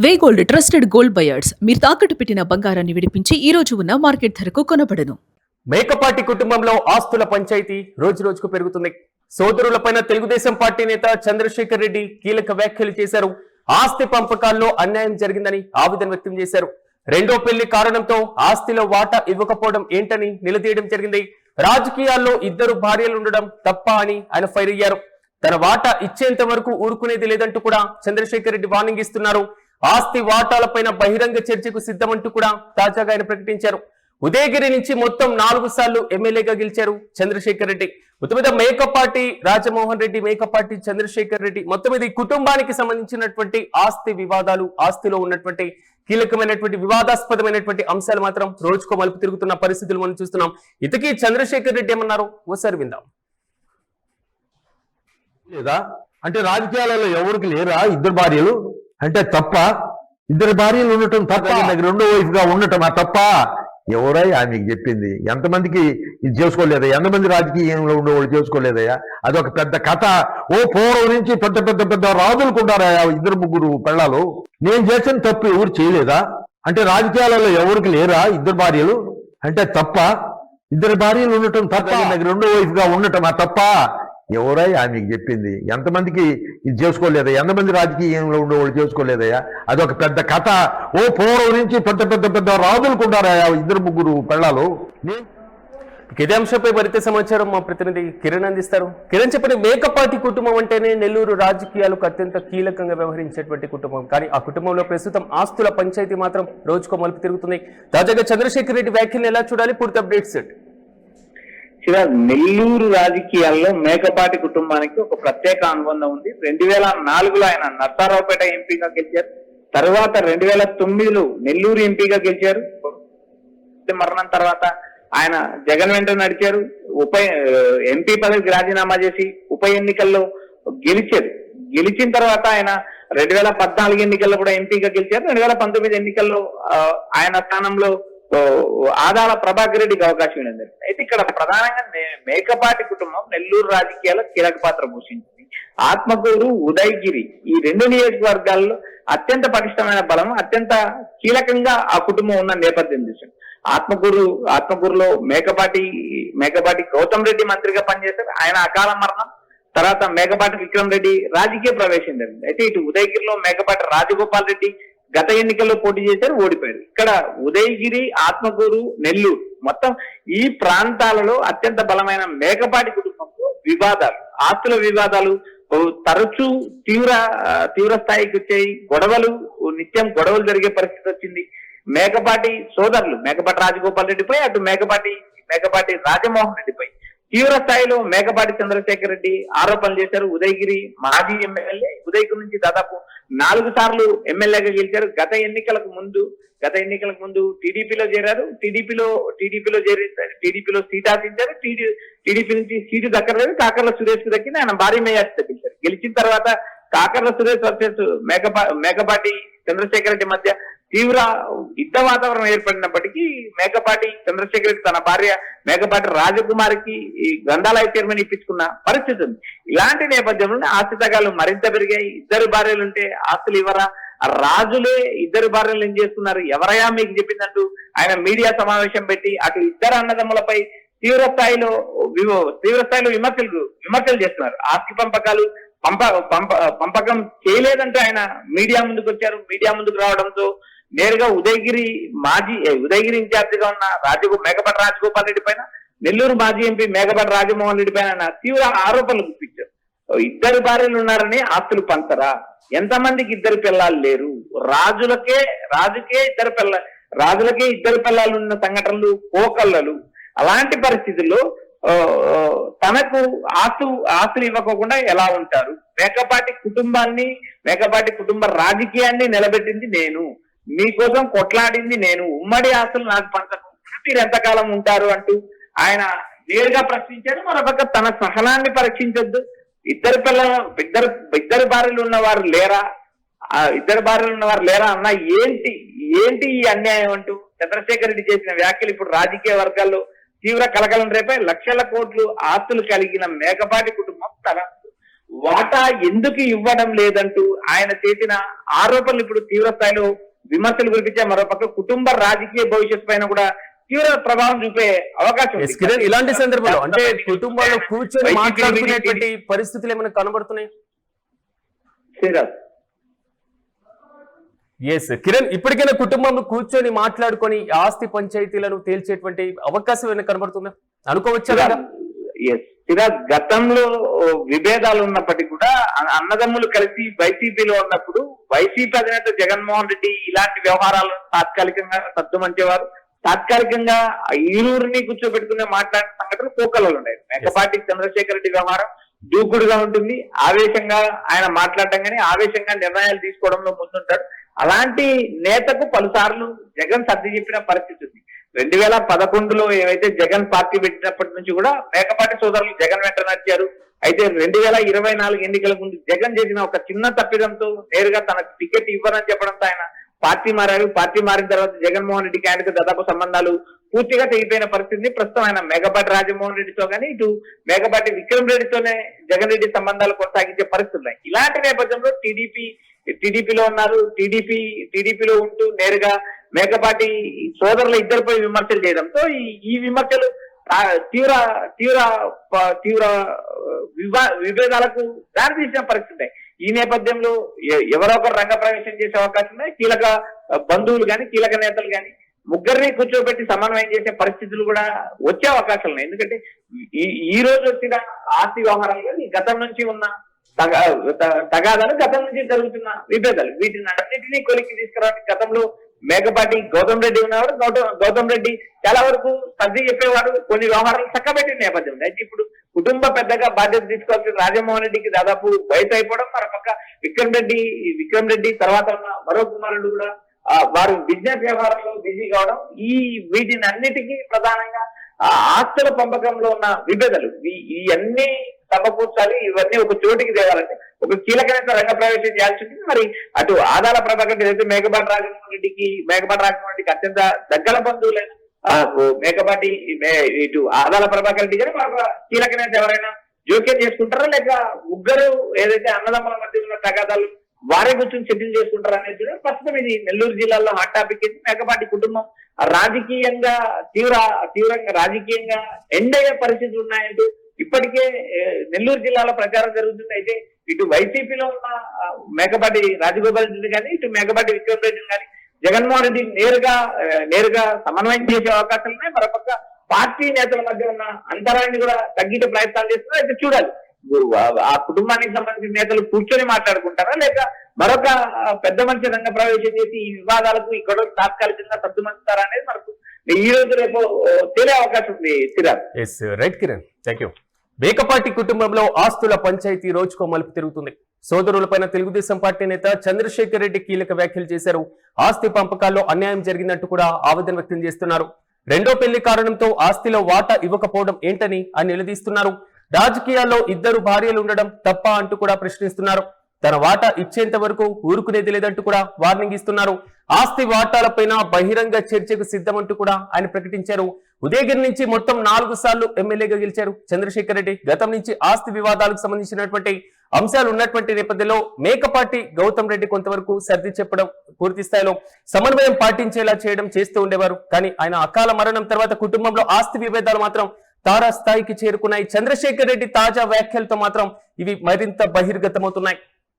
వే gold trusted gold buyers మీరు తాకట్టు పెట్టిన బంగారాన్ని విడిపించి ఈ రోజు ఉన్న మార్కెట్ ధరకు కొనబడను. మేకపాటి కుటుంబంలో ఆస్తుల పంచాయతీ రోజు రోజుకు పెరుగుతుంది. సోదరులపైన తెలుగుదేశం పార్టీ నేత చంద్రశేఖర్ రెడ్డి కీలక వ్యాఖ్యలు చేశారు. ఆస్తి పంపకాల్లో అన్యాయం జరిగిందని ఆవేదన వ్యక్తం చేశారు. రెండో పెళ్లి కారణంతో ఆస్తిలో వాటా ఇవ్వకపోవడం ఏంటని నిలదీయడం జరిగింది. రాజకీయాల్లో ఇద్దరు భార్యలు ఉండడం తప్ప అని ఆయన ఫైర్ అయ్యారు. తన వాటా ఇచ్చేంత వరకు ఊరుకునేది లేదంటూ కూడా చంద్రశేఖర్ రెడ్డి వార్నింగ్ ఇస్తున్నారు. ఆస్తి వాటాలపైన బహిరంగ చర్చకు సిద్ధమంటూ కూడా తాజాగా ఆయన ప్రకటించారు. ఉదయగిరి నుంచి మొత్తం 4 సార్లు ఎమ్మెల్యేగా గెలిచారు చంద్రశేఖర్ రెడ్డి. మొత్తం మీద మేకపాటి రాజమోహన్ రెడ్డి, మేకపాటి చంద్రశేఖర్ రెడ్డి, మొత్తం మీద ఈ కుటుంబానికి సంబంధించినటువంటి ఆస్తి వివాదాలు, ఆస్తిలో ఉన్నటువంటి కీలకమైనటువంటి వివాదాస్పదమైనటువంటి అంశాలు మాత్రం రోజుకో మలుపు తిరుగుతున్న పరిస్థితులు మనం చూస్తున్నాం. ఇంతకీ చంద్రశేఖర్ రెడ్డి ఏమన్నారు ఓసారి విందాం. లేదా అంటే రాజకీయాలలో ఎవరికి లేరా ఇద్దరు భార్యలు అంటే తప్ప? ఇద్దరు భార్యలు ఉండటం తప్ప, రెండో వైఫ్ గా ఉండటం తప్ప? ఎవరై మీకు చెప్పింది? ఎంతమందికి ఇది చేసుకోలేదా? ఎంతమంది రాజకీయంలో ఉండేవాళ్ళు చేసుకోలేదయ్యా? అదొక పెద్ద కథ. పూర్వం నుంచి పెద్ద పెద్ద పెద్ద రాజులకు ఉంటారా ఇద్దరు ముగ్గురు పెళ్ళాలు. నేను చేసిన తప్పు ఎవరు చేయలేదా? అంటే రాజకీయాలలో ఎవరికి లేరా ఇద్దరు భార్యలు అంటే తప్ప? ఇద్దరు భార్యలు ఉండటం తప్ప, రెండో వైఫ్ గా ఉండటం తప్ప? ఎవరై మీకు చెప్పింది? ఎంతమందికి ఇది చేసుకోలేదా? ఎంతమంది రాజకీయంలో ఉండేవాళ్ళు చేసుకోలేదయ్యా? అదొక పెద్ద కథ. పూర్వం నుంచి పెద్ద పెద్ద పెద్ద రాజులకు ఉంటారా ఇద్దరు ముగ్గురు పెళ్ళాలు. ఇదే అంశంపై మరింత సమాచారం మా ప్రతినిధి కిరణ్ అందిస్తారు. కిరణ్ చెప్పండి, మేకపాటి కుటుంబం అంటేనే నెల్లూరు రాజకీయాలకు అత్యంత కీలకంగా వ్యవహరించేటువంటి కుటుంబం. కానీ ఆ కుటుంబంలో ప్రస్తుతం ఆస్తుల పంచాయతీ మాత్రం రోజుకో మలుపు తిరుగుతుంది. తాజాగా చంద్రశేఖర్ రెడ్డి వ్యాఖ్యలను ఎలా చూడాలి? పూర్తి అప్డేట్స్. నెల్లూరు రాజకీయాల్లో మేకపాటి కుటుంబానికి ఒక ప్రత్యేక అనుబంధం ఉంది. 2004లో ఆయన నర్సారావుపేట ఎంపీగా గెలిచారు. తర్వాత 2009లో నెల్లూరు ఎంపీగా గెలిచారు. మరణం తర్వాత ఆయన జగన్ వెంట నడిచారు. ఎంపీ పదవికి రాజీనామా చేసి ఉప ఎన్నికల్లో గెలిచారు. గెలిచిన తర్వాత ఆయన 2014 ఎన్నికల్లో కూడా ఎంపీగా గెలిచారు. 2019 ఎన్నికల్లో ఆయన స్థానంలో ఆదాల ప్రభాకర్ రెడ్డికి అవకాశం ఉంది. అయితే ఇక్కడ ప్రధానంగా మేకపాటి కుటుంబం నెల్లూరు రాజకీయాల్లో కీలక పాత్ర పోషించింది. ఆత్మకూరు, ఉదయగిరి ఈ 2 నియోజకవర్గాల్లో అత్యంత పటిష్టమైన బలం, అత్యంత కీలకంగా ఆ కుటుంబం ఉన్న నేపథ్యం చూసాం. ఆత్మకూరులో మేకపాటి గౌతమ్ రెడ్డి మంత్రిగా పనిచేశారు. ఆయన అకాల మరణం తర్వాత మేకపాటి విక్రమ్ రెడ్డి రాజకీయ ప్రవేశం జరిగింది. అయితే ఇటు ఉదయగిరిలో మేకపాటి రాజగోపాల్ రెడ్డి గత ఎన్నికల్లో పోటీ చేశారు, ఓడిపోయారు. ఇక్కడ ఉదయగిరి, ఆత్మకూరు, నెల్లూరు మొత్తం ఈ ప్రాంతాలలో అత్యంత బలమైన మేకపాటి కుటుంబంలో వివాదాలు, ఆస్తుల వివాదాలు తరచూ తీవ్ర స్థాయికి వచ్చాయి. నిత్యం గొడవలు జరిగే పరిస్థితి వచ్చింది. మేకపాటి సోదరులు మేకపాటి రాజగోపాల్ రెడ్డిపై, అటు మేకపాటి రాజమోహన్ రెడ్డిపై తీవ్ర స్థాయిలో మేకపాటి చంద్రశేఖర్ రెడ్డి ఆరోపణలు చేశారు. ఉదయగిరి మాజీ ఎమ్మెల్యే, ఉదయగిరి నుంచి దాదాపు 4 సార్లు ఎమ్మెల్యేగా గెలిచారు. గత ఎన్నికలకు ముందు టీడీపీలో చేరారు. టీడీపీలో సీట్ ఆశించారు. టీడీపీ నుంచి సీటు దక్కలేదు. కాకర్ల సురేష్ కు దక్కింది. ఆయన భారీ మెజార్టీతో గెలిచారు. గెలిచిన తర్వాత కాకర్ల సురేష్ వర్సెస్ మేకపాటి చంద్రశేఖర్ రెడ్డి మధ్య తీవ్ర యుద్ధ వాతావరణం ఏర్పడినప్పటికీ మేకపాటి చంద్రశేఖర్ రెడ్డి తన భార్య మేకపాటి రాజకుమారికి ఈ గ్రంథాలయ చైర్మన్ ఇప్పించుకున్న పరిస్థితి ఉంది. ఇలాంటి నేపథ్యంలో ఆస్తి తగాలు మరింత పెరిగాయి. ఇద్దరు భార్యలుంటే ఆస్తులు ఇవ్వరా? రాజులే ఇద్దరు భార్యలు ఏం చేస్తున్నారు, ఎవరయా మీకు చెప్పిందంటూ ఆయన మీడియా సమావేశం పెట్టి అటు ఇద్దరు అన్నదమ్ములపై తీవ్ర స్థాయిలో విమర్శలు చేస్తున్నారు. ఆస్తి పంపకం చేయలేదంటే ఆయన మీడియా ముందుకు వచ్చారు. మీడియా ముందుకు రావడంతో నేరుగా ఉదయగిరి ఇన్ఛార్జిగా ఉన్న మేకపాటి రాజగోపాల్ రెడ్డి పైన, నెల్లూరు మాజీ ఎంపీ మేకపాటి రాజమోహన్ రెడ్డి పైన తీవ్ర ఆరోపణలు గుప్పించారు. ఇద్దరు భార్యలు ఉన్నారని ఆస్తులు పంచరా? ఎంతమందికి ఇద్దరు పిల్లలు లేరు? రాజులకే ఇద్దరు పిల్లలు ఉన్న సంఘటనలు కోకల్లలు. అలాంటి పరిస్థితుల్లో తనకు ఆస్తులు ఇవ్వకోకుండా ఎలా ఉంటారు? మేకపాటి కుటుంబ రాజకీయాన్ని నిలబెట్టింది నేను, మీకోసం కొట్లాడింది నేను, ఉమ్మడి ఆస్తులు నాకు పంచకుండా మీరు ఎంతకాలం ఉంటారు అంటూ ఆయన నేరుగా ప్రశ్నించారు. మరొక తన సహనాన్ని పరీక్షించొద్దు. ఇద్దరు భార్యలు ఉన్నవారు లేరా అన్న ఏంటి ఈ అన్యాయం అంటూ చంద్రశేఖర్ రెడ్డి చేసిన వ్యాఖ్యలు ఇప్పుడు రాజకీయ వర్గాల్లో తీవ్ర కలకలం రేపే. లక్షల కోట్లు ఆస్తులు కలిగిన మేకపాటి కుటుంబం తన వాటా ఎందుకు ఇవ్వడం లేదంటూ ఆయన చేసిన ఆరోపణలు ఇప్పుడు తీవ్ర స్థాయిలో విమర్శలు కురిపించే మరోపక్క కుటుంబ రాజకీయ భవిష్యత్తు పైన కూడా తీవ్ర ప్రభావం చూపే అవకాశం ఉంది. కిరణ్, ఇలాంటి సందర్భంలో అంటే కుటుంబాలు కూర్చొని మాట్లాడుకునేటువంటి పరిస్థితులు ఏమైనా కనబడుతున్నాయి? ఎస్ కిరణ్, ఇప్పటికైనా కుటుంబంలో కూర్చొని మాట్లాడుకొని ఆస్తి పంచాయతీలను తేల్చేటువంటి అవకాశం ఏమైనా కనబడుతుందా? అనుకోవచ్చా? గతంలో విభేదాలు ఉన్నప్పటికీ కూడా అన్నదమ్ములు కలిసి వైసీపీలో ఉన్నప్పుడు వైసీపీ అధినేత జగన్మోహన్ రెడ్డి ఇలాంటి వ్యవహారాలను తాత్కాలికంగా సద్దుమంచేవారు. తాత్కాలికంగా ఈరూరిని కూర్చోబెట్టుకునే మాట్లాడిన సంఘటనలు పోకలలో ఉన్నాయి. మేకపాటి చంద్రశేఖర్ రెడ్డి వ్యవహారం దూకుడుగా ఉంటుంది, ఆవేశంగా ఆయన మాట్లాడటం కానీ ఆవేశంగా నిర్ణయాలు తీసుకోవడంలో ముందుంటాడు. అలాంటి నేతకు పలుసార్లు జగన్ సర్ది చెప్పిన పరిస్థితి ఉంది. 2011లో ఏవైతే జగన్ పార్టీ పెట్టినప్పటి నుంచి కూడా మేకపాటి సోదరులు జగన్ వెంట నడిచారు. అయితే 2024 ఎన్నికల ముందు జగన్ చేసిన ఒక చిన్న తప్పిదంతో నేరుగా తనకు టికెట్ ఇవ్వరని చెప్పడంతో ఆయన పార్టీ మారారు. పార్టీ మారిన తర్వాత జగన్మోహన్ రెడ్డికి ఆయనకు దాదాపు సంబంధాలు పూర్తిగా తెగిపోయిన పరిస్థితి. ప్రస్తుతం ఆయన మేకపాటి రాజమోహన్ రెడ్డితో కానీ ఇటు మేకపాటి విక్రమ్ రెడ్డితోనే జగన్ రెడ్డి సంబంధాలు కొనసాగించే పరిస్థితులు ఉన్నాయి. ఇలాంటి నేపథ్యంలో టీడీపీలో ఉన్నారు. టీడీపీలో ఉంటూ నేరుగా మేకపాటి సోదరుల ఇద్దరిపై విమర్శలు చేయడంతో ఈ విమర్శలు తీవ్ర విభేదాలకు దారితీసిన పరిస్థితి. ఈ నేపథ్యంలో ఎవరో ఒకరు రంగప్రవేశం చేసే అవకాశం ఉన్నాయి. కీలక బంధువులు కానీ కీలక నేతలు కానీ ముగ్గురిని కూర్చోబెట్టి సమన్వయం చేసే పరిస్థితులు కూడా వచ్చే అవకాశాలు ఉన్నాయి. ఎందుకంటే ఈ రోజు వచ్చిన ఆస్తి వ్యవహారాలు కానీ గతం నుంచి ఉన్న తగాదాలు, గతం నుంచి జరుగుతున్న విభేదాలు, వీటిని అన్నింటినీ కొలికి తీసుకురావడానికి గతంలో మేకపాటి గౌతమ్ రెడ్డి ఉన్నవాడు. గౌతమ్ రెడ్డి చాలా వరకు సర్ది చెప్పేవాడు, కొన్ని వ్యవహారాలు చక్కబెట్టిన నేపథ్యం. అయితే ఇప్పుడు కుటుంబ పెద్దగా బాధ్యత తీసుకోవాల్సిన రాజమోహన్ రెడ్డికి దాదాపు వయసు అయిపోవడం, మరొక విక్రమ్ రెడ్డి తర్వాత ఉన్న మరో కుమారుడు కూడా వారు బిజినెస్ వ్యవహారంలో బిజీ కావడం, వీటిని అన్నిటికీ ప్రధానంగా ఆస్తుల పంపకంలో ఉన్న విభేదాలు ఇవన్నీ సమకూర్చాలి. ఇవన్నీ ఒక చోటికి తేవాలంటే ఒక కీలకమైన రంగప్రవేశం చేయాల్సి ఉంటుంది. మరి అటు ఆదాల ప్రభాకర్ రెడ్డి మేకపాటి రాజమోహన్ రెడ్డికి అత్యంత దగ్గర బంధువులైన మేకపాటి ఇటు ఆదాల ప్రభాకర్ రెడ్డి కానీ మరొక కీలక నేత ఎవరైనా జోక్యం చేసుకుంటారా, లేక ముగ్గురు ఏదైతే అన్నదమ్ముల మధ్య ఉన్న తగాదాలు వారే కూర్చొని సెటిల్ చేసుకుంటారా అనేది ప్రస్తుతం ఇది నెల్లూరు జిల్లాలో హాట్ టాపిక్. మేకపాటి కుటుంబం రాజకీయంగా తీవ్రంగా రాజకీయంగా ఎండ్ అయ్యే పరిస్థితులు ఉన్నాయంటూ ఇప్పటికే నెల్లూరు జిల్లాలో ప్రచారం జరుగుతుంది. అయితే ఇటు వైసీపీలో ఉన్న మేకపాటి రాజగోపాల్ రెడ్డి కానీ ఇటు మేకపాటి విక్రమ్ రెడ్డిని కానీ జగన్మోహన్ రెడ్డి నేరుగా సమన్వయం చేసే అవకాశాలు ఉన్నాయి. మరొక పార్టీ నేతల మధ్య ఉన్న అంతరాన్ని కూడా తగ్గించే ప్రయత్నాలు చేస్తున్నారు. అయితే చూడాలి ఆ కుటుంబానికి సంబంధించిన నేతలు కూర్చొని మాట్లాడుకుంటారా, లేక మరొక పెద్ద మనిషి రంగ ప్రవేశం చేసి ఈ వివాదాలకు ఈ గొడవ తాత్కాలికంగా సర్దుమంచుతారా అనేది మనకు ఈ రోజు రేపు తెలియ అవకాశం ఉంది. Right Kiran, thank you. Mekapati కుటుంబంలో ఆస్తుల పంచాయతీ రోజుకో మలుపు తిరుగుతుంది. సోదరులపైన తెలుగుదేశం పార్టీ నేత చంద్రశేఖర్ రెడ్డి కీలక వ్యాఖ్యలు చేశారు. ఆస్తి పంపకాల్లో అన్యాయం జరిగిందంటూ కూడా ఆవేదన వ్యక్తం చేస్తున్నారు. రెండో పెళ్లి కారణంతో ఆస్తిలో వాటా ఇవ్వకపోవడం ఏంటని ఆయన నిలదీస్తున్నారు. రాజకీయాల్లో ఇద్దరు భార్యలు ఉండడం తప్ప అంటూ కూడా ప్రశ్నిస్తున్నారు. తన వాటా ఇచ్చేంత వరకు ఊరుకునేది లేదంటూ కూడా వార్నింగ్ ఇస్తున్నారు. ఆస్తి వాటాలపైన బహిరంగ చర్చకు సిద్ధమంటూ కూడా ఆయన ప్రకటించారు. ఉదయగిరి నుంచి మొత్తం 4 సార్లు ఎమ్మెల్యేగా గెలిచారు చంద్రశేఖర్ రెడ్డి. గతం నుంచి ఆస్తి వివాదాలకు సంబంధించినటువంటి అంశాలు ఉన్నటువంటి నేపథ్యంలో మేకపాటి గౌతమ్ రెడ్డి కొంతవరకు సర్ది చెప్పడం, పూర్తి స్థాయిలో సమన్వయం పాటించేలా చేయడం చేస్తూ ఉండేవారు. కానీ ఆయన అకాల మరణం తర్వాత కుటుంబంలో ఆస్తి విభేదాలు మాత్రం తారాస్థాయికి చేరుకున్నాయి. చంద్రశేఖర్ రెడ్డి తాజా వ్యాఖ్యలతో మాత్రం ఇవి మరింత బహిర్గతమవుతున్నాయి.